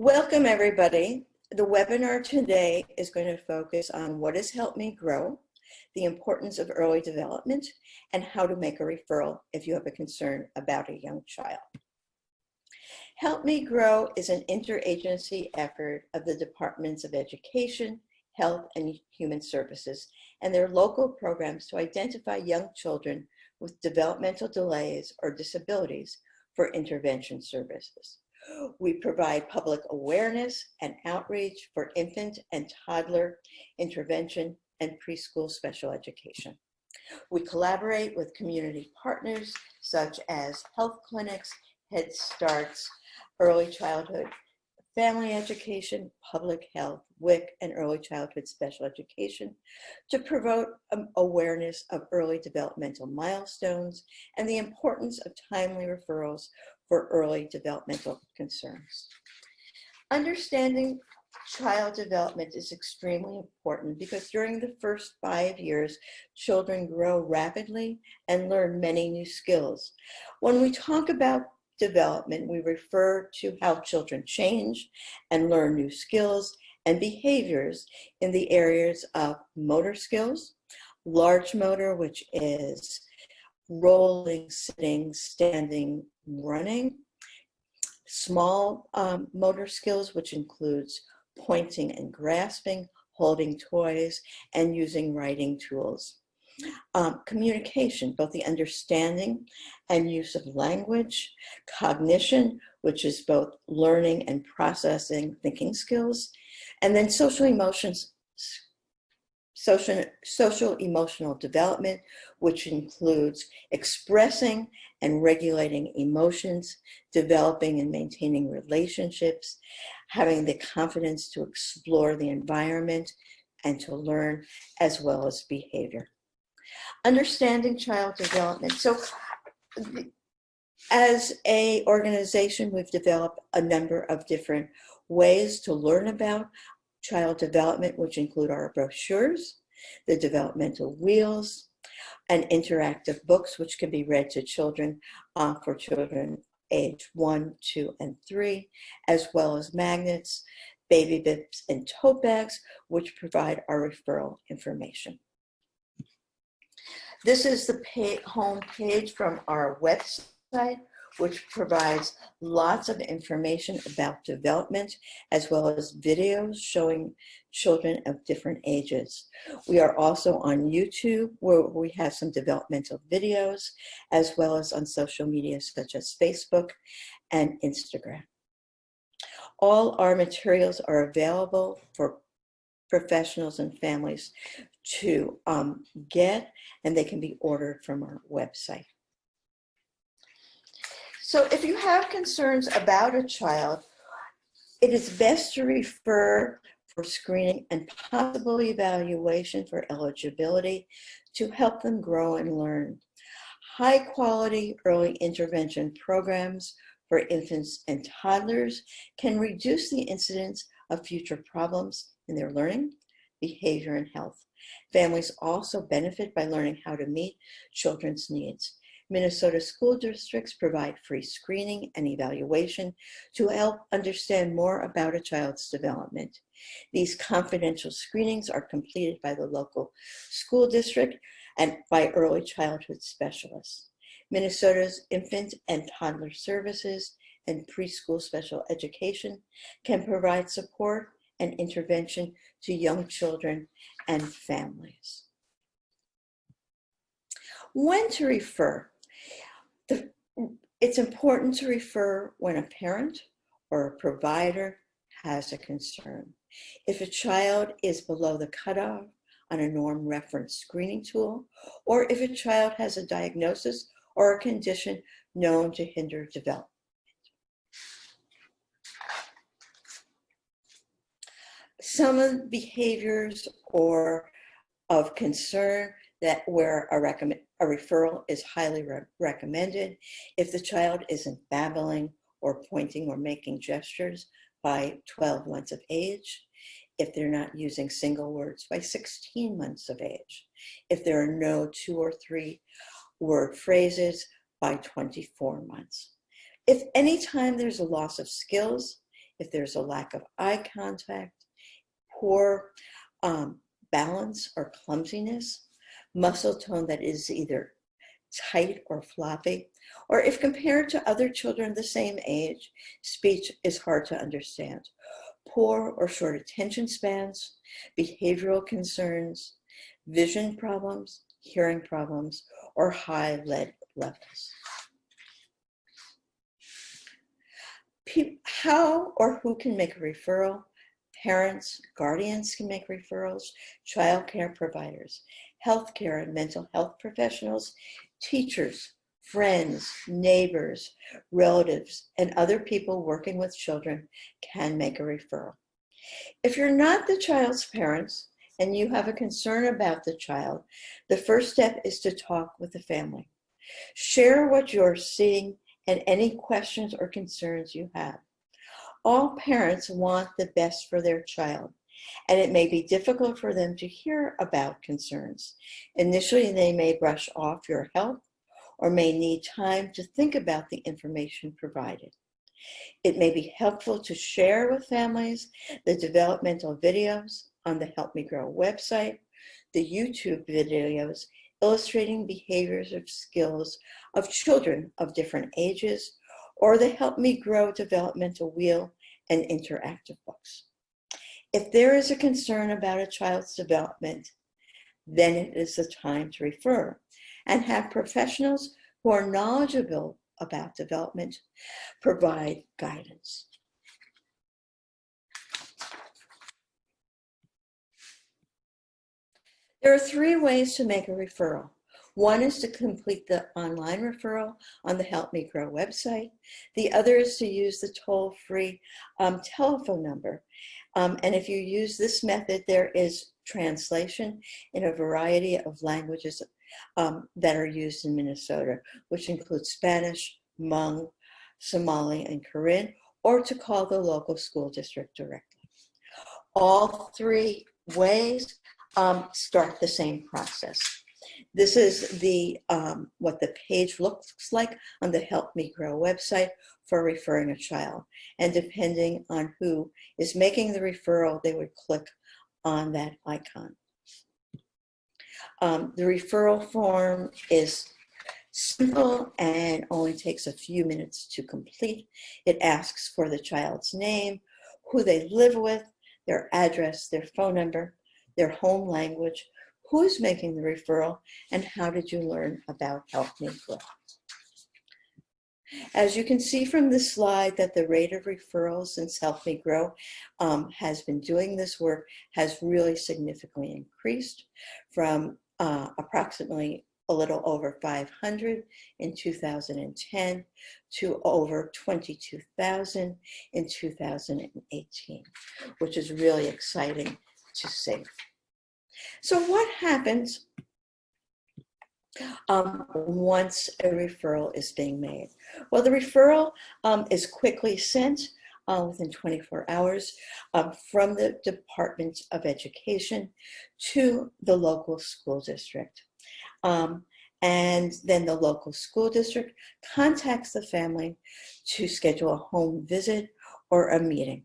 Welcome, everybody. The webinar today is going to focus on what has helped me grow, the importance of early development, and how to make a referral if you have a concern about a young child. Help Me Grow is an interagency effort of the Departments of Education, Health, and Human Services and their local programs to identify young children with developmental delays or disabilities for intervention services. We provide public awareness and outreach for infant and toddler intervention and preschool special education. We collaborate with community partners such as health clinics, Head Starts, early childhood family education, public health, WIC, and early childhood special education to promote awareness of early developmental milestones and the importance of timely referrals for early developmental concerns. Understanding child development is extremely important because during the first 5 years, children grow rapidly and learn many new skills. When we talk about development, we refer to how children change and learn new skills and behaviors in the areas of motor skills, large motor, which is rolling, sitting, standing, running, small motor skills, which includes pointing and grasping, holding toys, and using writing tools. Communication, both the understanding and use of language, cognition, which is both learning and processing thinking skills, and then social emotional development, which includes expressing and regulating emotions, developing and maintaining relationships, having the confidence to explore the environment and to learn, as well as behavior. Understanding child development. So as an organization, we've developed a number of different ways to learn about child development, which include our brochures, the developmental wheels, and interactive books, which can be read to children for children age 1, 2, and 3, as well as magnets, baby bips, and tote bags, which provide our referral information. This is the home page from our website, which provides lots of information about development, as well as videos showing children of different ages. We are also on YouTube, where we have some developmental videos, as well as on social media such as Facebook and Instagram. All our materials are available for professionals and families to get, and they can be ordered from our website. So if you have concerns about a child, it is best to refer for screening and possible evaluation for eligibility to help them grow and learn. High quality early intervention programs for infants and toddlers can reduce the incidence of future problems in their learning, behavior, and health. Families also benefit by learning how to meet children's needs. Minnesota school districts provide free screening and evaluation to help understand more about a child's development. These confidential screenings are completed by the local school district and by early childhood specialists. Minnesota's infant and toddler services and preschool special education can provide support and intervention to young children and families. When to refer? It's important to refer when a parent or a provider has a concern. If a child is below the cutoff on a norm reference screening tool, or if a child has a diagnosis or a condition known to hinder development. Some of the behaviors or of concern that where a referral is highly recommended if the child isn't babbling or pointing or making gestures by 12 months of age, if they're not using single words by 16 months of age, if there are no 2 or 3 word phrases by 24 months. If anytime there's a loss of skills, if there's a lack of eye contact, poor balance or clumsiness, muscle tone that is either tight or floppy, or if compared to other children the same age, speech is hard to understand, poor or short attention spans, behavioral concerns, vision problems, hearing problems, or high lead levels. How or who can make a referral? Parents, guardians can make referrals, child care providers, healthcare and mental health professionals, teachers, friends, neighbors, relatives, and other people working with children can make a referral. If you're not the child's parents and you have a concern about the child, the first step is to talk with the family. Share what you're seeing and any questions or concerns you have. All parents want the best for their child, and it may be difficult for them to hear about concerns. Initially, they may brush off your help or may need time to think about the information provided. It may be helpful to share with families the developmental videos on the Help Me Grow website, the YouTube videos illustrating behaviors or skills of children of different ages, or the Help Me Grow developmental wheel and interactive books. If there is a concern about a child's development, then it is the time to refer and have professionals who are knowledgeable about development provide guidance. There are 3 ways to make a referral. One is to complete the online referral on the Help Me Grow website. The other is to use the toll-free telephone number. And if you use this method, there is translation in a variety of languages that are used in Minnesota, which includes Spanish, Hmong, Somali, and Korean, or to call the local school district directly. All 3 ways start the same process. This is the what the page looks like on the Help Me Grow website for referring a child. And depending on who is making the referral, they would click on that icon. The referral form is simple and only takes a few minutes to complete. It asks for the child's name, who they live with, their address, their phone number, their home language, who is making the referral, and how did you learn about Help Me Grow. As you can see from this slide that the rate of referrals since Help Me Grow has been doing this work has really significantly increased from approximately a little over 500 in 2010 to over 22,000 in 2018, which is really exciting to see. So what happens once a referral is being made? Well, the referral is quickly sent within 24 hours from the Department of Education to the local school district. And then the local school district contacts the family to schedule a home visit or a meeting.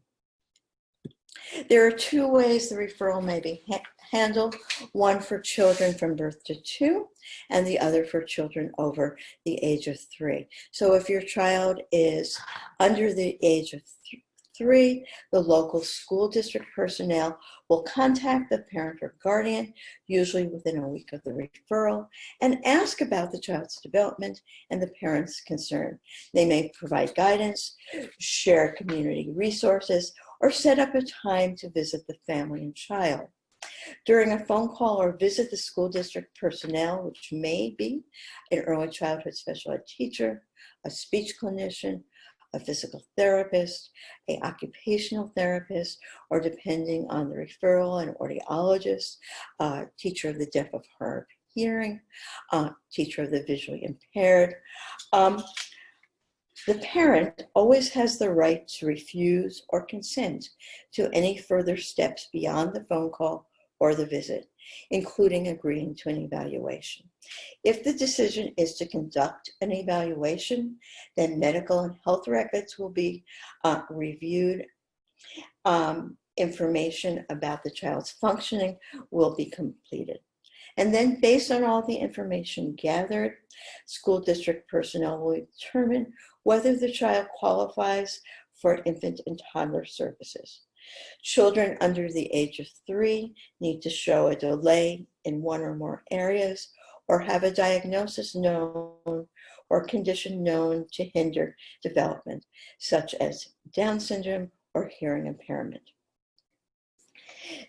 There are 2 ways the referral may be handled, one for children from birth to 2 and the other for children over the age of 3. So if your child is under the age of 3, the local school district personnel will contact the parent or guardian, usually within a week of the referral, and ask about the child's development and the parent's concern. They may provide guidance, share community resources, or set up a time to visit the family and child. During a phone call or visit, the school district personnel, which may be an early childhood special ed teacher, a speech clinician, a physical therapist, an occupational therapist, or depending on the referral, an audiologist, teacher of the deaf of hard of hearing, teacher of the visually impaired. The parent always has the right to refuse or consent to any further steps beyond the phone call or the visit, including agreeing to an evaluation. If the decision is to conduct an evaluation, then medical and health records will be reviewed Information about the child's functioning will be completed. And then based on all the information gathered, school district personnel will determine whether the child qualifies for infant and toddler services. Children under the age of 3 need to show a delay in one or more areas or have a diagnosis known or condition known to hinder development, such as Down syndrome or hearing impairment.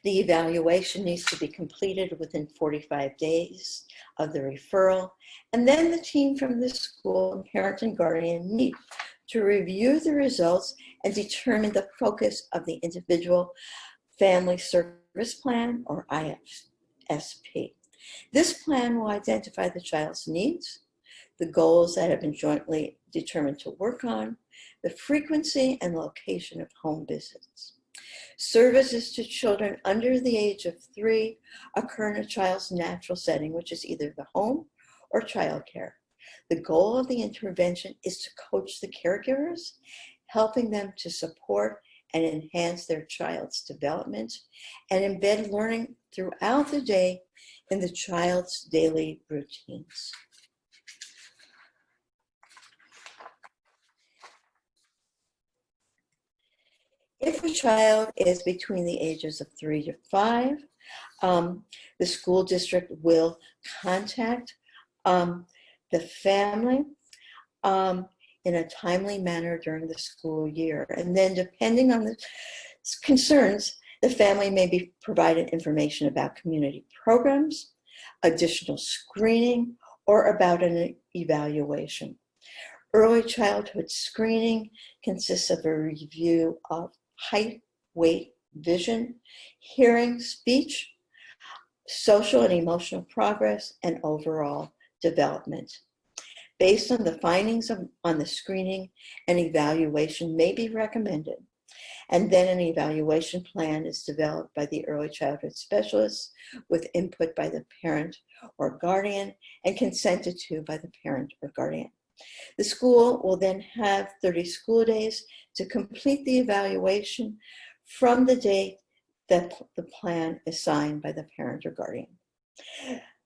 The evaluation needs to be completed within 45 days of the referral, and then the team from the school and parent and guardian meet to review the results and determine the focus of the individual family service plan, or ISP. This plan will identify the child's needs, the goals that have been jointly determined to work on, the frequency and location of home visits. Services to children under the age of 3 occur in a child's natural setting, which is either the home or childcare. The goal of the intervention is to coach the caregivers, helping them to support and enhance their child's development and embed learning throughout the day in the child's daily routines. If a child is between the ages of 3 to 5, the school district will contact the family in a timely manner during the school year. And then depending on the concerns, the family may be provided information about community programs, additional screening, or about an evaluation. Early childhood screening consists of a review of height, weight, vision, hearing, speech, social and emotional progress, and overall development. Based on the findings on the screening, an evaluation may be recommended, and then an evaluation plan is developed by the early childhood specialist with input by the parent or guardian and consented to by the parent or guardian. The school will then have 30 school days to complete the evaluation from the date that the plan is signed by the parent or guardian.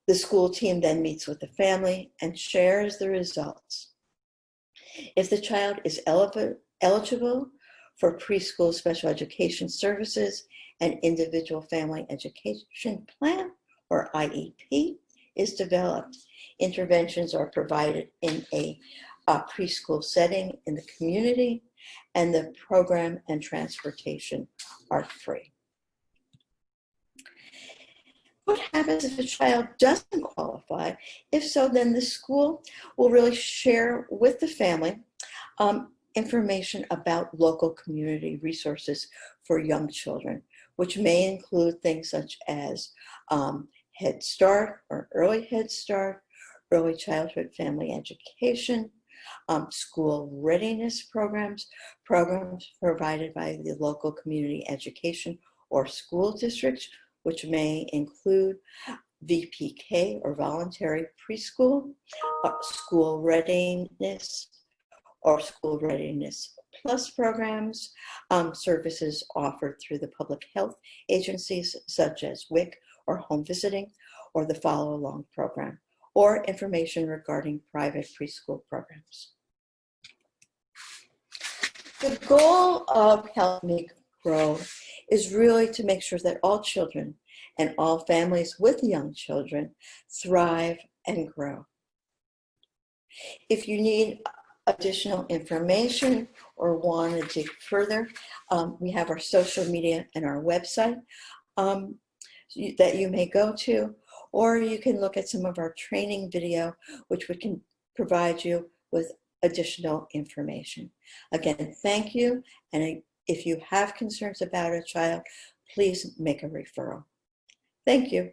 The school team then meets with the family and shares the results. If the child is eligible for preschool special education services, an individual family education plan, or IEP, is developed. Interventions are provided in a preschool setting in the community, and the program and transportation are free. What happens if a child doesn't qualify? If so, then the school will really share with the family information about local community resources for young children, which may include things such as Head Start or Early Head Start, early childhood family education, school readiness programs, programs provided by the local community education or school districts, which may include VPK or voluntary preschool, school readiness or school readiness plus programs, services offered through the public health agencies such as WIC or home visiting, or the follow along program, or information regarding private preschool programs. The goal of Help Me Grow is really to make sure that all children and all families with young children thrive and grow. If you need additional information or want to dig further, we have our social media and our website that you may go to, or you can look at some of our training video, which we can provide you with additional information. Again, thank you. And if you have concerns about a child, please make a referral. Thank you.